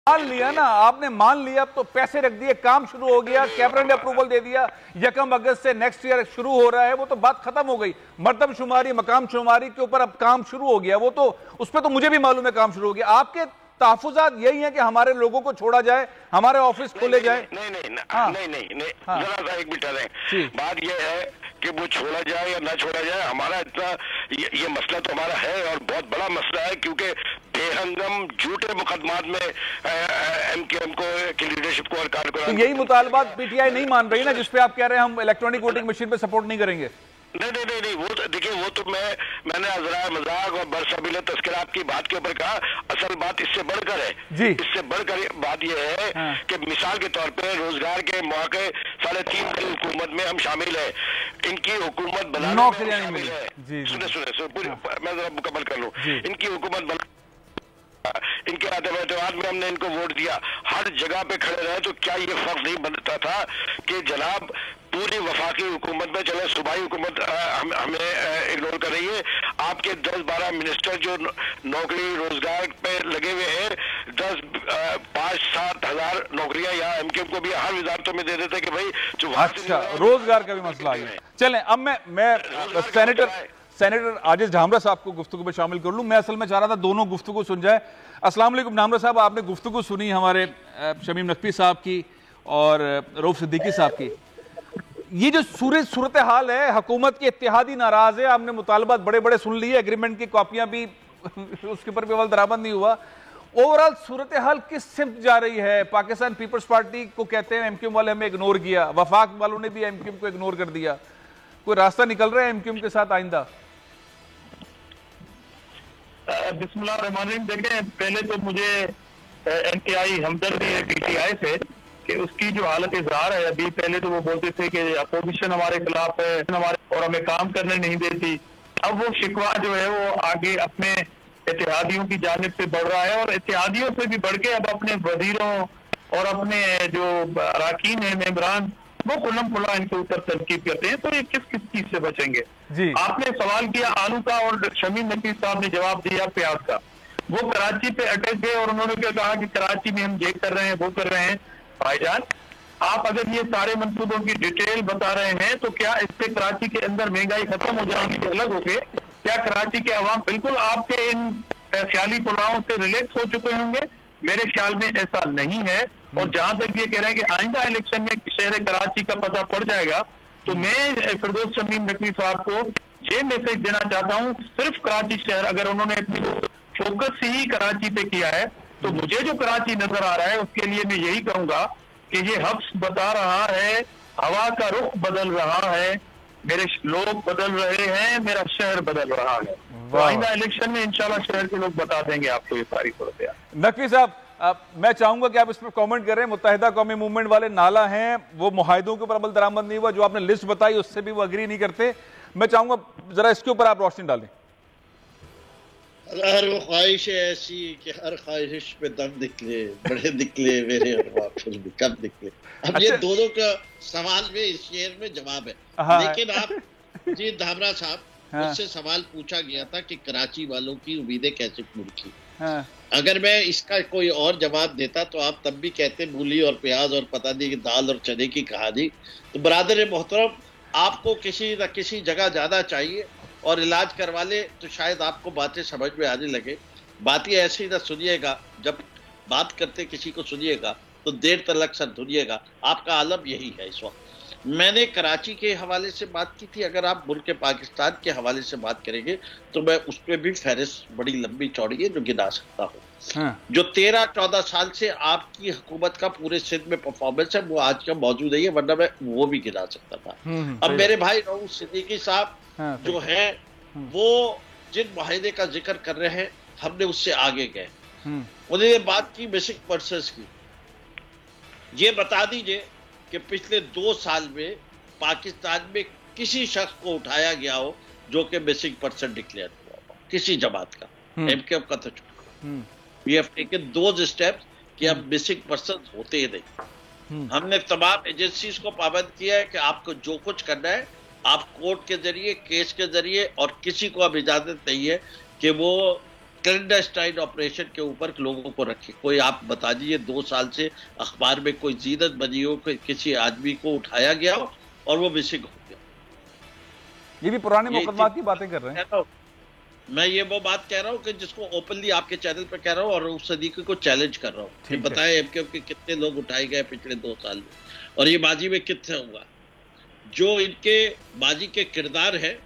मान लिया ना, आपने मान लिया, अब तो पैसे रख दिए, काम शुरू हो गया, कैबिनेट ने अप्रूवल दे दिया, 1 अगस्त से नेक्स्ट ईयर शुरू हो रहा है, वो तो बात खत्म हो गई। मरदमशुमारी, मकाम शुमारी के ऊपर अब काम शुरू हो गया, वो तो उस पर तो मुझे भी मालूम है काम शुरू हो गया। आपके तहफुजात यही है कि हमारे लोगों को छोड़ा जाए, हमारे ऑफिस खोले जाए? नहीं, जरा सा एक मिनट रहे। बात यह है कि वो छोड़ा जाए या ना छोड़ा जाए, हमारा इतना ये मसला तो हमारा है और बहुत बड़ा मसला है, क्योंकि बेहंगम झूठे मुकदमात में एमकेएम को की लीडरशिप को और कारकुनान, तो यही मुतालबात पीटीआई नहीं मान रही ना, जिसपे आप कह रहे हैं हम इलेक्ट्रॉनिक वोटिंग मशीन पे सपोर्ट नहीं करेंगे। नहीं, वो तो देखिए, वो तो मैंने अजरा मजाक और बरसबील तस्करा की बात के ऊपर कहा। असल बात इससे बढ़कर है जी, इससे बढ़कर बात यह है कि मिसाल के तौर पे रोजगार के मौके 3.5 की हुकूमत में हम शामिल है, इनकी हुकूमत बनाने में शामिल है। सुने पूरी मैं जरा मुकम्मल कर लूं। इनकी हुकूमत बना, इनके एतवाद में हमने इनको वोट दिया, हर जगह पे खड़े रहे, तो क्या ये फर्क नहीं बनता था कि जनाब पूरी वफाकी हुकूमत में, चले सूबाई हुकूमत हमें इग्नोर कर रही है, आपके 10-12 मिनिस्टर जो नौकरी रोजगार पे लगे हुए हैं, 5-7 हजार नौकरियां यहाँ एमकेएम को भी हर वजारतों में दे देते कि भाई जो। अच्छा, रोजगार का भी मसला है। चलें, अब मैं सेनेटर आजिज ढामरा साहब को गुफ्तगू में शामिल कर लूं। मैं असल में चाह रहा था दोनों गुफ्तगू सुन जाए। अस्सलाम वालेकुम ढामरा साहब, आपने गुफ्तगू सुनी हमारे शमीम नकवी साहब की और रऊफ सिद्दीकी साहब की। ये जो सूरत हाल है, हुकूमत के इत्तेहादी नाराज है, आपने मुतालबात बड़े बड़े सुन लिए, एग्रीमेंट की कॉपियां भी उसके ऊपर भी अमल दरामद नहीं हुआ। ओवरऑल सूरत हाल किस सिमत जा रही है? पाकिस्तान पीपल्स पार्टी को कहते हैं एमक्यूएम वाले हमें इग्नोर किया, वफाक वालों ने भी एमक्यूएम को इग्नोर कर दिया, कोई रास्ता निकल रहा है एमक्यूएम के साथ आइंदा? बिस्मिल्लाहिर्रहमानिर्रहीम। देखें, पहले तो मुझे एनटीआई हमदर्दी है पीटीआई से कि उसकी जो हालत इजहार है अभी, पहले तो वो बोलते थे कि अपोजिशन हमारे खिलाफ है और हमें काम करने नहीं देती। अब वो शिकवा जो है वो आगे अपने इत्तेहादियों की जानिब से बढ़ रहा है और इत्तेहादियों से भी बढ़ के अब अपने वजीरों और अपने जो अरकान है, मेंबरान, वो खुल्लम खुल्ला इनके ऊपर तनकीद करते हैं। तो ये किस किस चीज से बचेंगे? आपने सवाल किया आलू का और शमीम नकवी साहब ने जवाब दिया प्याज का। वो कराची पे अटैक गए और उन्होंने क्या कहा कि कराची में हम ये कर रहे हैं, वो कर रहे हैं। भाईजान, आप अगर ये सारे मंसूबों की डिटेल बता रहे हैं तो क्या इससे कराची के अंदर महंगाई खत्म हो जाएगी अलग होके? क्या कराची के अवाम बिल्कुल आपके इन ख्याली पुलावों से रिलेक्स हो चुके होंगे? मेरे ख्याल में ऐसा नहीं है। और जहां तक ये कह रहे हैं कि आइंदा इलेक्शन में शहर कराची का पता पड़ जाएगा, तो मैं फिरदौस शमीम नकवी साहब को ये मैसेज देना चाहता हूँ, सिर्फ कराची शहर, अगर उन्होंने अपनी फोकस ही कराची पे किया है, तो मुझे जो कराची नजर आ रहा है उसके लिए मैं यही कहूंगा कि ये हफ्स बता रहा है, हवा का रुख बदल रहा है, मेरे लोग बदल रहे हैं, मेरा शहर बदल रहा है। तो आइंदा इलेक्शन में इंशाल्लाह शहर के लोग बता देंगे आपको ये सारी सूरत। नकवी साहब, मैं चाहूंगा कि आप इस पर कमेंट करें। मुत्तहिदा कौमी मूवमेंट वाले नाला हैं, वो मुआहिदों के ऊपर अमल दरामद नहीं हुआ, जो आपने लिस्ट बताई उससे भी वो अग्री नहीं करते। मैं चाहूंगा जरा इसके ऊपर आप रोशनी डालें। हर वो ख्वाहिश है ऐसी कि हर ख्वाहिश पे दम निकले, बड़े निकले मेरे और फिर भी कब निकले। अब ये दोनों का सवाल में इस शेर में जवाब है। लेकिन आप जी ढामरा साहब, मुझसे सवाल पूछा गया था कि कराची वालों की उम्मीदें कैसे पूरी। अगर मैं इसका कोई और जवाब देता तो आप तब भी कहते मूली और प्याज और पता नहीं कि दाल और चने की कहानी। तो बरादर मोहतरम, आपको किसी न किसी जगह जाना चाहिए और इलाज करवा ले तो शायद आपको बातें समझ में आने लगे। बातें ऐसे ही ना सुनिएगा, जब बात करते किसी को सुनिएगा तो देर तक सर धुनिएगा। आपका आलम यही है इस वक्त। मैंने कराची के हवाले से बात की थी, अगर आप मुल्क पाकिस्तान के हवाले से बात करेंगे तो मैं उस पर भी फहरिस्त बड़ी लंबी चौड़ी है जो गिना सकता हूँ। जो 13-14 साल से आपकी हुकूमत का पूरे सिंध में परफॉर्मेंस है वो आज का मौजूद नहीं है, वरना मैं वो भी गिना सकता था। अब मेरे भाई रऊफ सिद्दीकी साहब जो है वो जिन मुआहिदे का जिक्र कर रहे हैं, हमने उससे आगे गए। उन्होंने बात की बेसिक पर्सन्स की। ये बता दीजिए कि पिछले 2 साल में पाकिस्तान में किसी शख्स को उठाया गया हो जो कि बेसिक पर्सन डिक्लेयर हुआ हो, किसी जमात का, एमकेएम का तो छोड़ो। We have taken those steps कि अब बेसिक पर्सन होते ही नहीं। हमने तमाम एजेंसीज को पाबंद किया है कि आपको जो कुछ करना है आप कोर्ट के जरिए, केस के जरिए, और किसी को अब इजाजत नहीं है कि वो क्लैंडस्टाइन ऑपरेशन के ऊपर लोगों को रखे। कोई आप बता दीजिए 2 साल से अखबार में कोई जीनत बनी हो, किसी आदमी को उठाया गया हो और वो मिसिंग हो गया। ये भी पुराने मुकदमा की बातें कर रहे हैं। मैं ये वो बात कह रहा हूँ कि जिसको ओपनली आपके चैनल पे कह रहा हूँ और उस सदीकी को चैलेंज कर रहा हूँ कि बताएं एमक्यूएम के कितने लोग उठाए गए पिछले 2 साल में, और ये बाजी में कितने हुआ। जो इनके बाजी के किरदार है,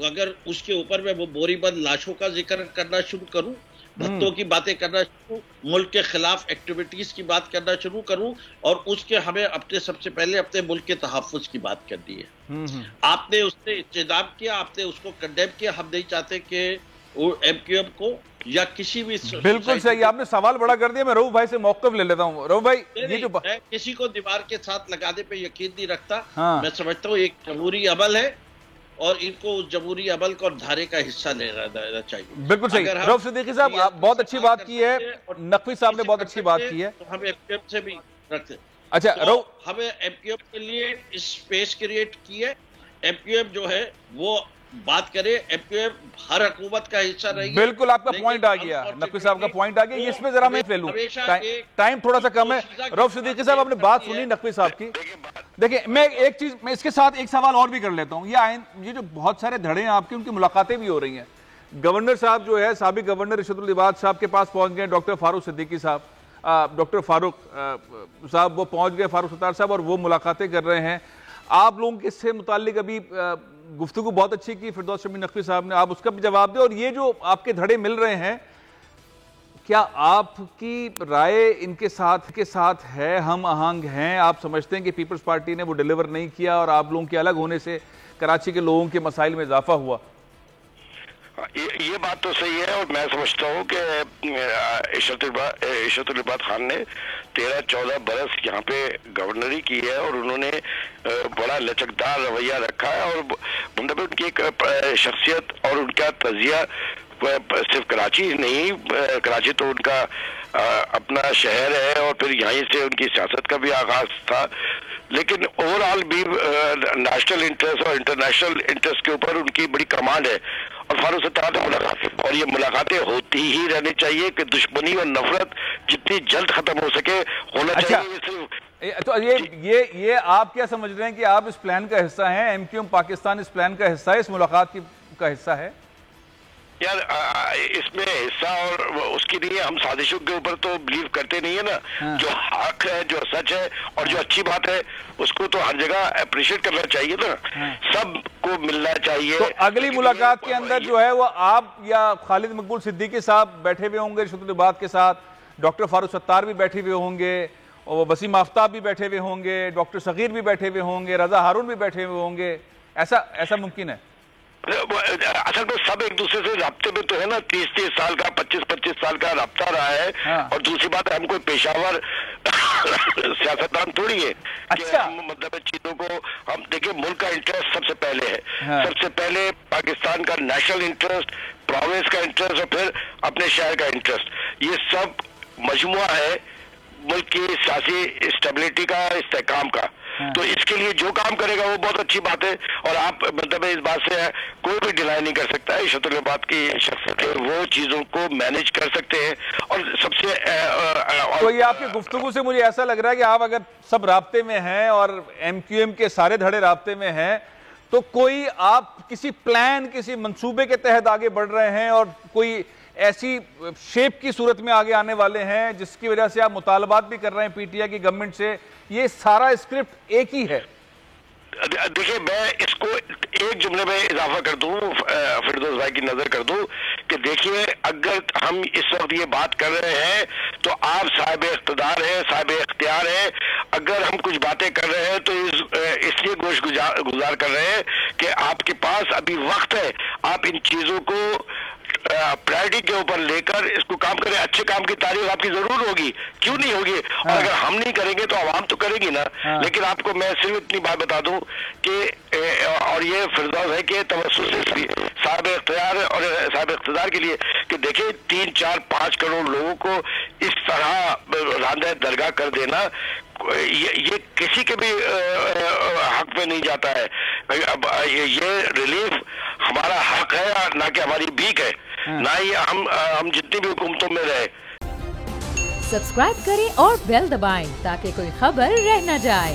अगर उसके ऊपर मैं वो बोरीबंद लाशों का जिक्र करना शुरू करूं, भत्तों की बातें करना शुरू, मुल्क के खिलाफ एक्टिविटीज की बात करना शुरू करूं, और उसके हमें अपने सबसे पहले अपने मुल्क के तहफ्फुज की बात करनी है। आपने उससे इस्तेदाम किया, आपने उसको कंडेम किया। हम नहीं चाहते कि एमक्यूएम को या किसी भी, बिल्कुल सही, आपने सवाल बड़ा कर दिया। मैं रऊफ भाई से मौक़िफ़ ले लेता हूँ। रऊफ भाई, ये जो मैं किसी को दीवार के साथ लगाने पे यकीन नहीं रखता। हाँ। मैं समझता हूँ एक जमहूरी अमल है और इनको उस जमहूरी अमल को धारे का हिस्सा लेना चाहिए। बिल्कुल सही। रऊफ सिद्दीकी साहब, आप बहुत अच्छी बात की है, नकवी साहब ने बहुत अच्छी बात की है। तो हम एमक्यूएम से भी रखते। अच्छा, तो हमें एमक्यूएम के लिए स्पेस क्रिएट की है। एमक्यूएम जो है वो बात करें, एमक्यूएम हर हुकूमत का हिस्सा रही है। बिल्कुल, आपका पॉइंट आ गया, नकवी साहब का पॉइंट आ गया। इसमें जरा मैं ले लूं, टाइम थोड़ा सा कम है। रऊफ सिद्दीकी साहब, आपने बात सुनी नकवी साहब की। देखिए, मैं एक चीज, मैं इसके साथ एक सवाल और भी कर लेता हूं। ये जो बहुत सारे धड़े हैं आपके, उनकी मुलाकातें भी हो रही हैं। गवर्नर साहब जो है, साबिक गवर्नर इरशादुल इबाद साहब के पास पहुंच गए डॉक्टर फारूक सिद्दीकी साहब, डॉक्टर फारूक साहब वो पहुंच गए, फारूक सत्तार साहब, और वो मुलाकातें कर रहे हैं। आप लोगों के इससे मुताल्लिक अभी गुफ्तगू बहुत अच्छी की फिरदौस शमी नकवी साहब ने, आप उसका भी जवाब दें। और ये जो आपके धड़े मिल रहे हैं, क्या आपकी राय इनके साथ है, हम आहंग हैं? आप समझते हैं कि पीपल्स पार्टी ने वो डिलीवर नहीं किया और आप लोगों के अलग होने से कराची के लोगों के मसाइल में इजाफा हुआ? ये बात तो सही है, और मैं समझता हूँ कि इशरतुल इबाद खान ने 13-14 बरस यहाँ पे गवर्नरी की है और उन्होंने बड़ा लचकदार रवैया रखा है। और मतलब उनकी एक शख्सियत और उनका तजिया सिर्फ कराची नहीं, कराची तो उनका अपना शहर है और फिर यहीं से उनकी सियासत का भी आगाज था, लेकिन ओवरऑल भी नेशनल इंटरेस्ट और इंटरनेशनल इंटरेस्ट के ऊपर उनकी बड़ी कमांड है। और फारूक सत्तार से मुलाकात, और ये मुलाकातें होती ही रहनी चाहिए कि दुश्मनी और नफरत जितनी जल्द खत्म हो सके होना चाहिए। तो ये आप क्या समझ रहे हैं कि आप इस प्लान का हिस्सा हैं? एमक्यूएम पाकिस्तान इस प्लान का हिस्सा है, इस मुलाकात का हिस्सा है? यार इसमें हिस्सा और उसके लिए हम साजिशों के ऊपर तो बिलीव करते नहीं है ना। हाँ। जो हक है, जो सच है और जो अच्छी बात है, उसको तो हर जगह अप्रिशिएट करना चाहिए ना। हाँ। सबको मिलना चाहिए। तो अगली मुलाकात के अंदर जो है वो आप या खालिद मकबूल सिद्दीकी साहब बैठे हुए होंगे इरशादुल इबाद के साथ, डॉक्टर फारूक सत्तार भी बैठे हुए होंगे, और वसीम आफ्ताब भी बैठे हुए होंगे, डॉक्टर सगीर भी बैठे हुए होंगे, रजा हारून भी बैठे हुए होंगे, ऐसा मुमकिन है? असल में सब एक दूसरे से राब्ते में तो है ना। 30-30 साल का, 25-25 साल का राब्ता रहा है। हाँ। और दूसरी बात, हम कोई पेशावर सियासतदान थोड़ी है। अच्छा। हम मतलब चीजों को हम देखिए, मुल्क का इंटरेस्ट सबसे पहले है। हाँ। सबसे पहले पाकिस्तान का नेशनल इंटरेस्ट, प्रोविंस का इंटरेस्ट और फिर अपने शहर का इंटरेस्ट, ये सब मजमुआ है मुल्क की सियासी स्टेबिलिटी का, इस्तेहकाम का। हाँ। तो इसके लिए जो काम करेगा वो बहुत अच्छी बात है। और आप मतलब इस बात से कोई भी डिनाई नहीं कर सकता है, इरशादुल इबाद की शख्सियत वो चीजों को मैनेज कर सकते हैं। और सबसे तो ये आपकी गुफ्तगू से मुझे ऐसा लग रहा है कि आप अगर सब राब्ते में हैं और एमक्यूएम के सारे धड़े राब्ते में हैं, तो कोई आप किसी प्लान, किसी मंसूबे के तहत आगे बढ़ रहे हैं और कोई ऐसी शेप की सूरत में आगे आने वाले हैं जिसकी वजह से आप मुतालबात भी कर रहे हैं पीटीआई की गवर्नमेंट से। ये सारा स्क्रिप्ट एक ही है? देखिए, मैं इसको एक जुमले में इजाफा कर दूं, फिरदौस भाई की नजर कर दूं कि देखिए, अगर हम इस वक्त ये बात कर रहे हैं तो आप साहिब इख्तियार हैं, साहिब इख्तियार हैं। अगर हम कुछ बातें कर रहे हैं तो इसलिए गोश गुजार कर रहे हैं कि आपके पास अभी वक्त है, आप इन चीजों को प्रायोरिटी के ऊपर लेकर इसको काम करें। अच्छे काम की तारीफ आपकी जरूर होगी, क्यों नहीं होगी। और अगर हम नहीं करेंगे तो आवाम तो करेगी ना। लेकिन आपको मैं सिर्फ इतनी बात बता दूं कि और ये फिरदौस है कि तवस्सुस भी साहिब इख्तियार और साहिब इख्तियार के लिए कि देखिए 3, 4, 5 करोड़ लोगों को इस तरह रांदे दरगाह कर देना, ये किसी के भी हक में नहीं जाता है। अब ये रिलीफ हमारा हक है ना कि हमारी भीख है, ना ही हम जितनी भी हुकूमतों में रहे। सब्सक्राइब करें और बेल दबाएं ताकि कोई खबर रह न जाए।